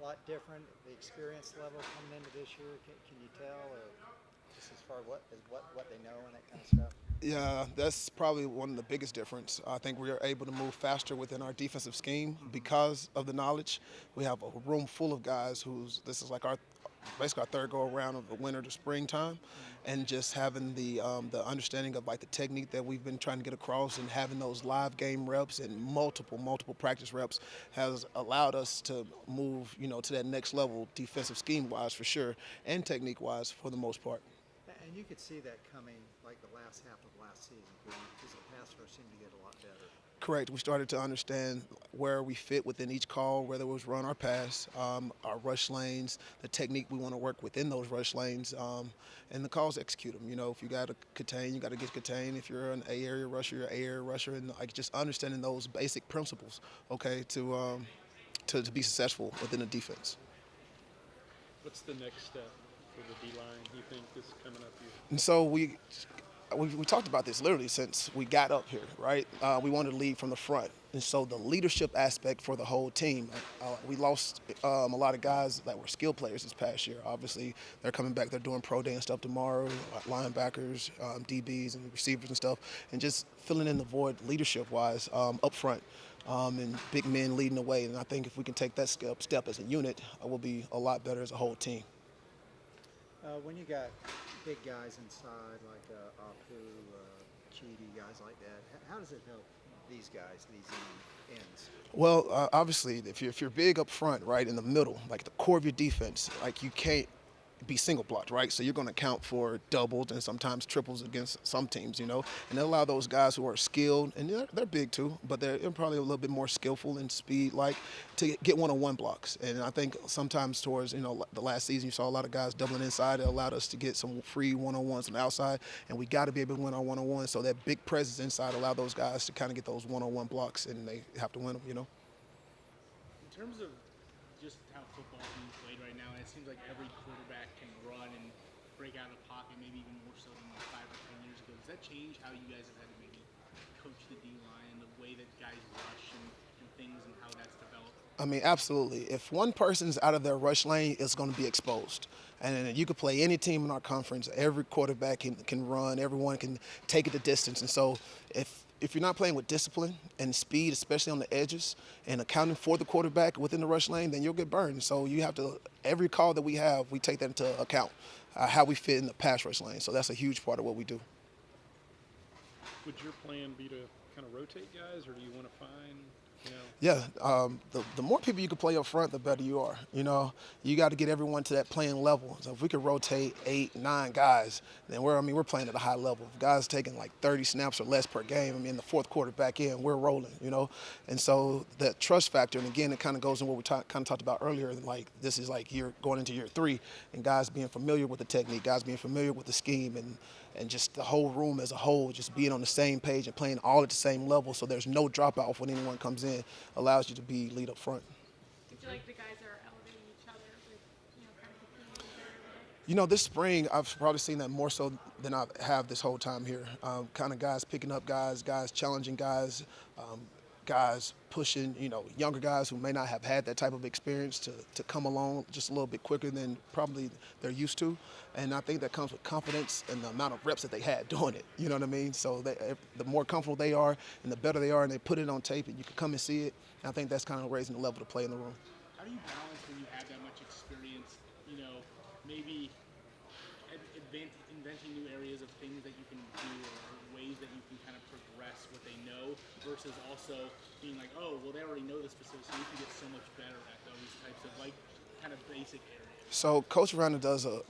lot different, the experience level coming into this year? Can you tell, or just as far as what they know and that kind of stuff? Yeah, that's probably one of the biggest difference. I think we are able to move faster within our defensive scheme because of the knowledge. We have a room full of guys who's this is like our basically our third go around of the winter to springtime, and just having the understanding of like the technique that we've been trying to get across and having those live game reps and multiple practice reps has allowed us to move to that next level defensive scheme wise for sure and technique wise for the most part. And you could see that coming like the last half of last season, because the pass rush seemed to get a lot better. Correct. We started to understand where we fit within each call, whether it was run or pass, our rush lanes, the technique we want to work within those rush lanes, and the calls execute them. If you got to contain, you got to get contained. If you're an A area rusher, you're an A area rusher, and like just understanding those basic principles, okay, to be successful within the defense. What's the next step for the D line? You think this coming up here? And so we talked about this literally since we got up here, right? We wanted to lead from the front. And so the leadership aspect for the whole team, we lost a lot of guys that were skill players this past year. Obviously, they're coming back. They're doing pro day and stuff tomorrow, linebackers, DBs, and receivers and stuff, and just filling in the void leadership-wise up front. And big men leading the way. And I think if we can take that step as a unit, we'll be a lot better as a whole team. When you got big guys inside like Apu, Chidi, guys like that, how does it help these guys, these ends? Well, obviously, if you're big up front, right, in the middle, like the core of your defense, like you can't be single blocked, right? So you're going to account for doubles and sometimes triples against some teams, and they allow those guys who are skilled, and they're big too, but they're probably a little bit more skillful in speed, like to get one-on-one blocks. And I think sometimes towards the last season, you saw a lot of guys doubling inside. It allowed us to get some free one-on-ones on the outside, and we got to be able to win our one-on-one. So that big presence inside allow those guys to kind of get those one-on-one blocks, and they have to win them. In terms of just how football is being played right now, it seems like every quarterback can run and break out of the pocket, maybe even more so than like 5 or 10 years ago. Does that change how you guys have had to maybe coach the D line and the way that guys rush and things and how that's developed? I mean, absolutely. If one person's out of their rush lane, it's going to be exposed. And you could play any team in our conference. Every quarterback can run. Everyone can take it the distance. And so if you're not playing with discipline and speed, especially on the edges, and accounting for the quarterback within the rush lane, then you'll get burned. So you have to, every call that we have, we take that into account, how we fit in the pass rush lane. So that's a huge part of what we do. Would your plan be to kind of rotate guys, or do you want to find, Yeah, the more people you can play up front, the better you are. You got to get everyone to that playing level. So if we could rotate 8, 9 guys, then we're playing at a high level. If guys taking like 30 snaps or less per game, in the fourth quarter back in, we're rolling. And so that trust factor, and again, it kind of goes in what we kind of talked about earlier. Like this is like year going into year 3, and guys being familiar with the technique, guys being familiar with the scheme, and just the whole room as a whole, just being on the same page and playing all at the same level, so there's no dropout when anyone comes in, allows you to be lead up front. Do you feel like the guys are elevating each other with, kind of competing with each other? This spring, I've probably seen that more so than I have this whole time here. Kind of guys picking up guys challenging guys, guys pushing, younger guys who may not have had that type of experience to come along just a little bit quicker than probably they're used to. And I think that comes with confidence and the amount of reps that they had doing it. You know what I mean? So the more comfortable they are and the better they are, and they put it on tape and you can come and see it. And I think that's kind of raising the level to play in the room. How do you balance when you have that much experience, maybe inventing new areas of things that you can do or ways that you can kind of progress what they know versus also being like, oh, well, they already know this facility, so you can get so much better at those types of kind of basic areas. So Coach Randa does a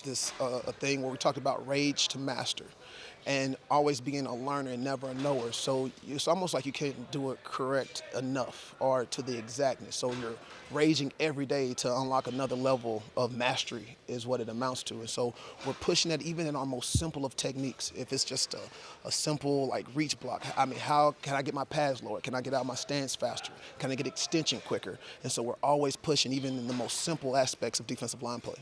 thing where we talk about rage to master, and always being a learner and never a knower. So it's almost like you can't do it correct enough or to the exactness. So you're raging every day to unlock another level of mastery is what it amounts to. And so we're pushing that even in our most simple of techniques. If it's just a simple like reach block, how can I get my pads lower? Can I get out my stance faster? Can I get extension quicker? And so we're always pushing even in the most simple aspects of defensive line play.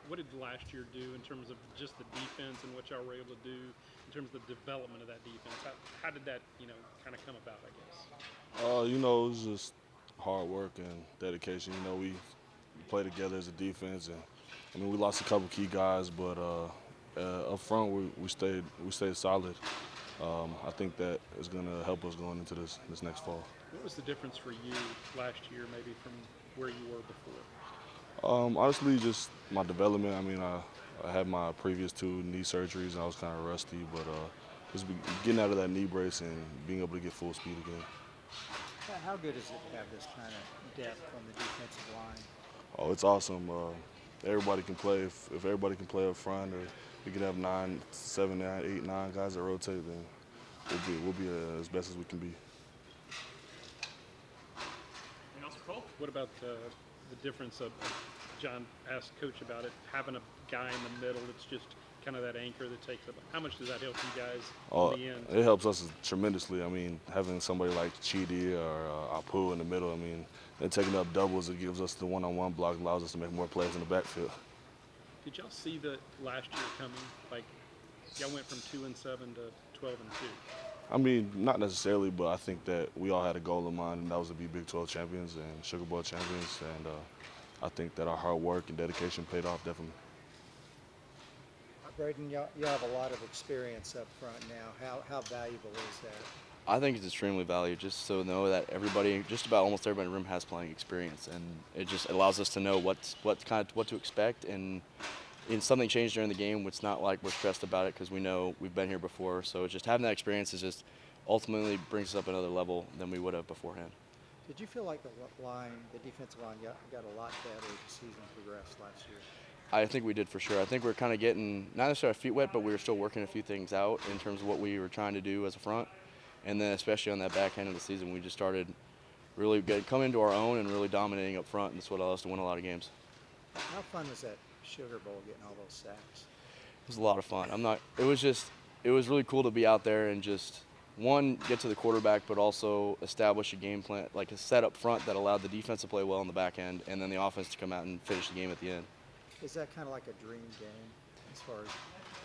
What did last year do in terms of just the defense and what y'all were able to do in terms of the development of that defense? How did that, kind of come about, I guess? It was just hard work and dedication. You know, we play together as a defense, and I mean we lost a couple key guys, but up front we stayed solid. I think that is going to help us going into this next fall. What was the difference for you last year, maybe from where you were before? Honestly, just my development. I mean, I had my previous 2 knee surgeries, and I was kind of rusty, but just getting out of that knee brace and being able to get full speed again. How good is it to have this kind of depth on the defensive line? Oh, it's awesome. Everybody can play. If everybody can play up front, or we can have 9, 7, 9, 8, 9 guys that rotate, then we'll be as best as we can be. And also, Cole? What about the difference of John asked Coach about it, having a guy in the middle that's just kind of that anchor that takes up. How much does that help you guys in the end? It helps us tremendously. I mean, having somebody like Chidi or Apu in the middle, I mean, they're taking up doubles. It gives us the one-on-one block, allows us to make more plays in the backfield. Did y'all see that last year coming? Like, y'all went from 2-7 to 12-2. I mean, not necessarily, but I think that we all had a goal in mind, and that was to be Big 12 champions and Sugar Bowl champions. And I think that our hard work and dedication paid off, definitely. Brayden, you have a lot of experience up front now. How valuable is that? I think it's extremely valuable, just so know that everybody, just about almost everybody in the room has playing experience, and it just allows us to know what to expect. And something changed during the game, it's not like we're stressed about it because we know we've been here before. So just having that experience is just ultimately brings us up another level than we would have beforehand. Did you feel like the defensive line got a lot better as the season progressed last year? I think we did for sure. I think we're kind of getting, not necessarily our feet wet, but we were still working a few things out in terms of what we were trying to do as a front. And then especially on that back end of the season, we just started really coming into our own and really dominating up front, and that's what allowed us to win a lot of games. How fun was that Sugar Bowl getting all those sacks? It was a lot of fun. It was really cool to be out there and just, one, get to the quarterback, but also establish a game plan, like a set up front that allowed the defense to play well on the back end, and then the offense to come out and finish the game at the end. Is that kind of like a dream game as far as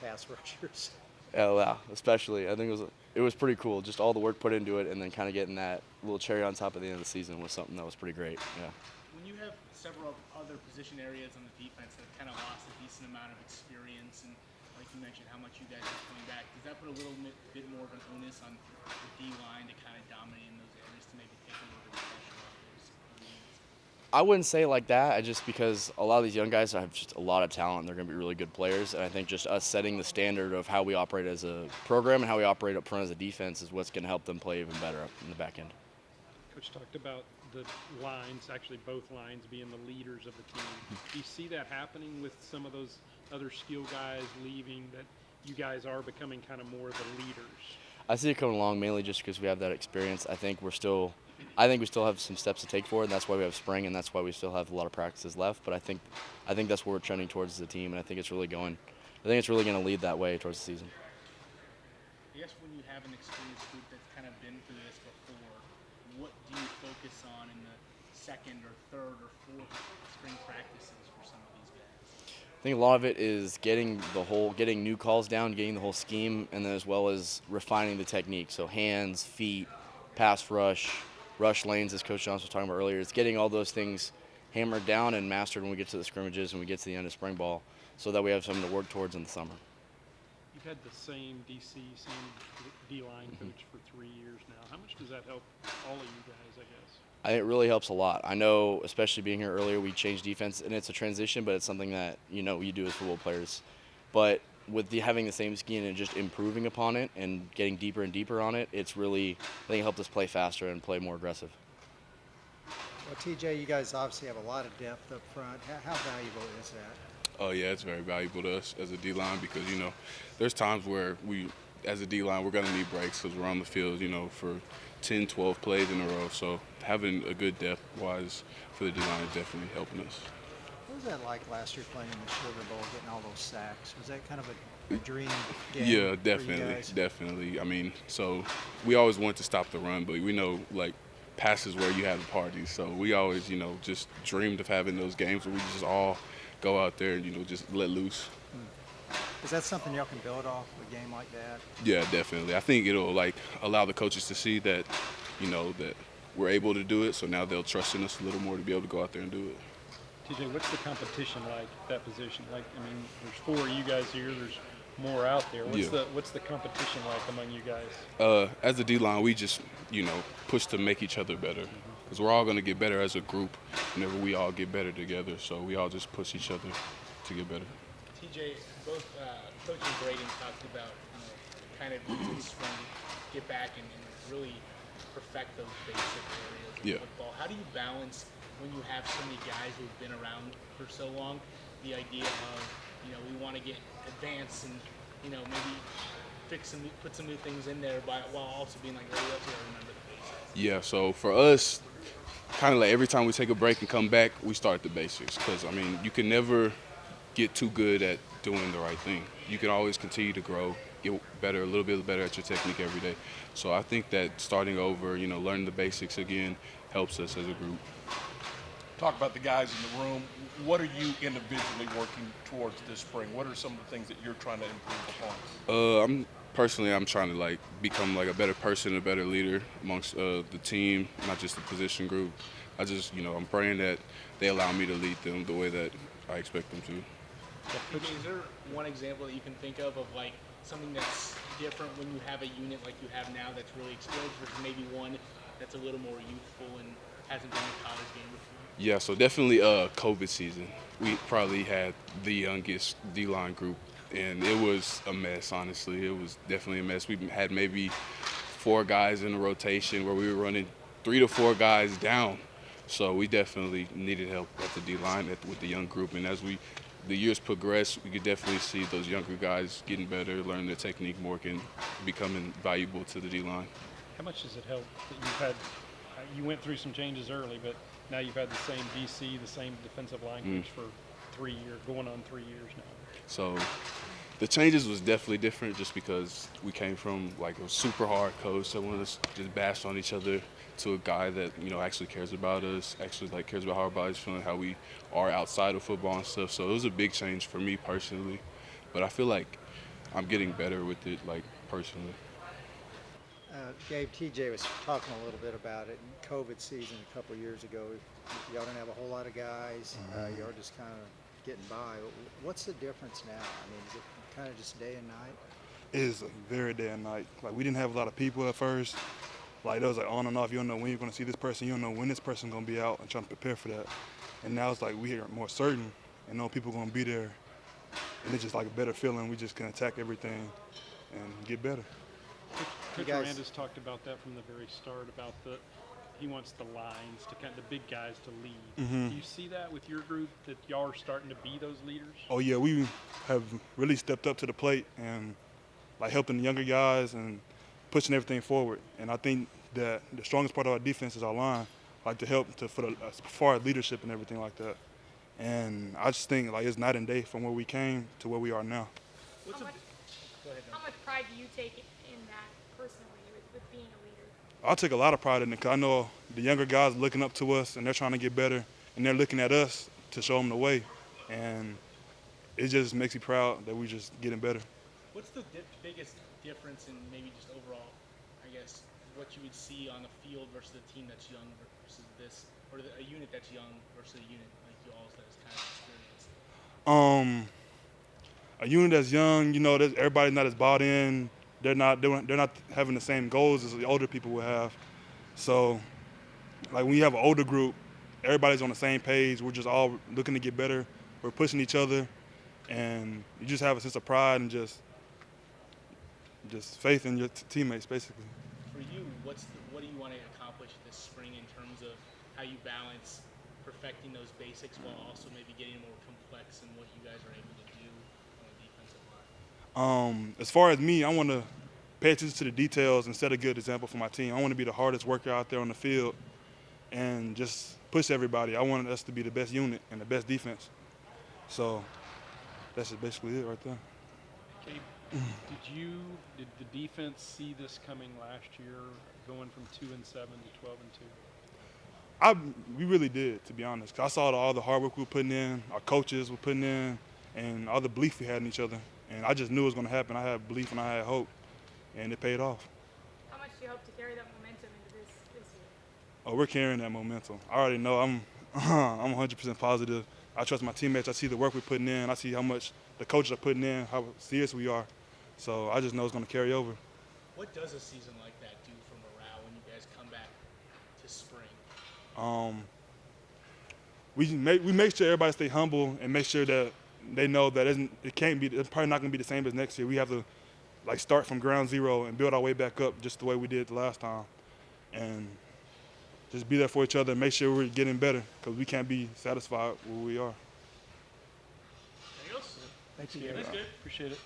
pass rushers? Oh, yeah, especially. I think it was pretty cool. Just all the work put into it, and then kind of getting that little cherry on top at the end of the season was something that was pretty great. Yeah. When you have several other position areas on the defense that have kind of lost a decent amount of experience, and like you mentioned, how much you guys are coming back, does that put a little bit more of an onus on the D line to kind of dominate in those areas to maybe take a little bit of pressure off those units? I wouldn't say like that, just because a lot of these young guys have just a lot of talent and they're going to be really good players. And I think just us setting the standard of how we operate as a program and how we operate up front as a defense is what's going to help them play even better up in the back end. Coach talked about the lines, actually both lines being the leaders of the team. Do you see that happening with some of those other skill guys leaving, that you guys are becoming kind of more the leaders? I see it coming along mainly just because we have that experience. I think we still have some steps to take forward, and that's why we have spring, and that's why we still have a lot of practices left. But I think that's where we're trending towards as a team, and I think it's really going to lead that way towards the season. I guess when you have an experienced group that's kind of been through this before, what do you focus on in the second or third or fourth spring practices for some of these guys? I think a lot of it is getting new calls down, getting the whole scheme, and then as well as refining the technique. So hands, feet, pass rush lanes, as Coach Johnson was talking about earlier. It's getting all those things hammered down and mastered when we get to the scrimmages and we get to the end of spring ball, so that we have something to work towards in the summer. You've had the same D-line coach for 3 years now. How much does that help all of you guys, I guess? I think it really helps a lot. I know, especially being here earlier, we changed defense, and it's a transition, but it's something that you do as football players. But with having the same scheme and just improving upon it and getting deeper and deeper on it, it's really, I think, it helped us play faster and play more aggressive. Well, TJ, you guys obviously have a lot of depth up front. How valuable is that? Oh, yeah, it's very valuable to us as a D-line because, there's times where we, as a D-line, we're going to need breaks because we're on the field, for 10, 12 plays in a row. So having a good depth-wise for the D-line is definitely helping us. What was that like last year playing in the Sugar Bowl, getting all those sacks? Was that kind of a dream game? Yeah, for definitely, you guys? definitely. I mean, so we always want to stop the run, but we know, passes where you have the parties. So we always, just dreamed of having those games where we just all go out there and, just let loose. Is that something y'all can build off, a game like that? Yeah, definitely. I think it'll, allow the coaches to see that, that we're able to do it. So now they'll trust in us a little more to be able to go out there and do it. TJ, what's the competition like at that position? Like, I mean, there's 4 of you guys here. There's more out there. What's the competition like among you guys? As a D-line, we just, push to make each other better. Because we're all going to get better as a group whenever we all get better together. So we all just push each other to get better. TJ, both Coach and Brayden talked about kind of using spring to get back and really perfect those basic areas of football. How do you balance when you have so many guys who've been around for so long, the idea of, we want to get advanced and, maybe put some new things in there while also being like, let's remember the basics? Yeah, so for us, kind of like every time we take a break and come back, we start the basics. Because, you can never get too good at doing the right thing. You can always continue to grow, get better, a little bit better at your technique every day. So I think that starting over, learning the basics again helps us as a group. Talk about the guys in the room. What are you individually working towards this spring? What are some of the things that you're trying to improve upon? I'm trying to become a better person, a better leader amongst the team, not just the position group. I just, I'm praying that they allow me to lead them the way that I expect them to. Is there one example that you can think of something that's different when you have a unit like you have now that's really experienced versus maybe one that's a little more youthful and hasn't been in a college game before? Yeah, so definitely COVID season. We probably had the youngest D-line group, and it was a mess, honestly. It was definitely a mess. We had maybe 4 guys in the rotation where we were running 3 to 4 guys down. So we definitely needed help at the D-line with the young group. And as the years progress, we could definitely see those younger guys getting better, learning their technique more, and becoming valuable to the D-line. How much does it help that you went through some changes early, but now you've had the same DC, the same defensive line coach for 3 years, going on 3 years now? So the changes was definitely different just because we came from a super hard coach that wanted us just bash on each other to a guy that, actually cares about us, actually cares about how our body's feeling, how we are outside of football and stuff. So it was a big change for me personally, but I feel like I'm getting better with it, personally. Gabe, TJ was talking a little bit about it in COVID season a couple of years ago. Y'all didn't have a whole lot of guys. Y'all just kind of getting by. What's the difference now? Is it kind of just day and night? It is very day and night. We didn't have a lot of people at first. It was on and off. You don't know when you're going to see this person. You don't know when this person's going to be out and trying to prepare for that. And now it's we are more certain and know people are going to be there. And it's just a better feeling. We just can attack everything and get better. Coach Miranda's talked about that from the very start, about he wants the lines, the big guys to lead. Mm-hmm. Do you see that with your group, that y'all are starting to be those leaders? Oh, yeah, we have really stepped up to the plate and helping the younger guys and pushing everything forward. And I think that the strongest part of our defense is our line, to help as far as leadership and everything like that. And I just think it's night and day from where we came to where we are now. How much pride do you take in that personally with being a leader? I take a lot of pride in it because I know the younger guys are looking up to us and they're trying to get better, and they're looking at us to show them the way. And it just makes me proud that we're just getting better. What's the biggest difference in maybe just overall, what you would see on the field versus a team that's young versus this, or a unit that's young versus a unit like you all that is kind of experienced? A unit that's young, everybody's not as bought in. They're not having the same goals as the older people will have. So, when you have an older group, everybody's on the same page. We're just all looking to get better. We're pushing each other, and you just have a sense of pride and just faith in your teammates, basically. For you, what do you want to accomplish this spring in terms of how you balance perfecting those basics while also maybe getting more complex in what you guys are able to do on the defensive line? As far as me, I want to pay attention to the details and set a good example for my team. I want to be the hardest worker out there on the field and just push everybody. I want us to be the best unit and the best defense. So that's just basically it right there. Okay. Did the defense see this coming last year, going from 2-7 to 12-2? We really did, to be honest. 'Cause I saw all the hard work we were putting in, our coaches were putting in, and all the belief we had in each other. And I just knew it was going to happen. I had belief and I had hope, and it paid off. How much do you hope to carry that momentum into this we're carrying that momentum. I already know I'm 100% positive. I trust my teammates. I see the work we're putting in. I see how much the coaches are putting in, how serious we are. So I just know it's going to carry over. What does a season like that do for morale when you guys come back to spring? We make sure everybody stay humble and make sure that they know that it's probably not going to be the same as next year. We have to start from ground zero and build our way back up just the way we did the last time, and just be there for each other and make sure we're getting better because we can't be satisfied where we are. Anything else? Thank you. That's good. Appreciate it.